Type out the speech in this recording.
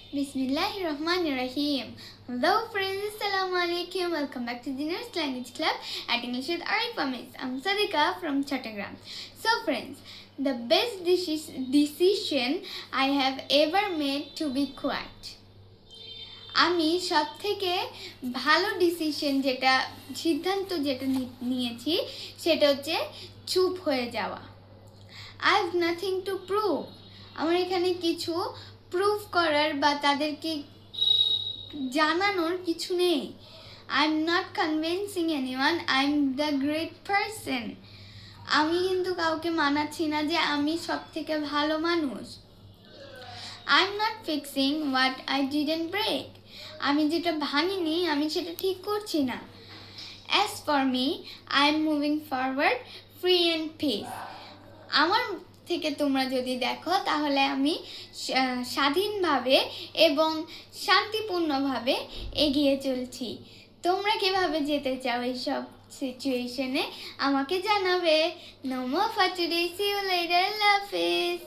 Bismillahirrahmanirrahim. Hello friends, Assalamualaikum. Welcome back to the Nurse Language Club at English with Arif Amis. I'm Sadika from Chattogram. So friends, the best decision I have ever made to be quiet. আমি সবথেকে ভালো সিদ্ধান্ত যেটা নিয়েছি সেটা হচ্ছে চুপ হয়ে যাওয়া। I have nothing to prove. আমার এখানে কিছু প্রুভ করার বা তাদেরকে জানানোর কিছু নেই। I am not convincing anyone I am the great person. আমি কিন্তু কাউকে মানাচ্ছি না যে আমি সবথেকে ভালো মানুষ। I am not fixing what I didn't break. আমি যেটা ভাঙিনি আমি সেটা ঠিক করছি না। As for me, I am moving forward free and peace. আমার থেকে তোমরা যদি দেখো তাহলে আমি স্বাধীনভাবে এবং শান্তিপূর্ণভাবে এগিয়ে চলছি। তোমরা কিভাবে যেতে চাও এইসব সিচুয়েশনে আমাকে জানাবে। No more for today. See you later. Love is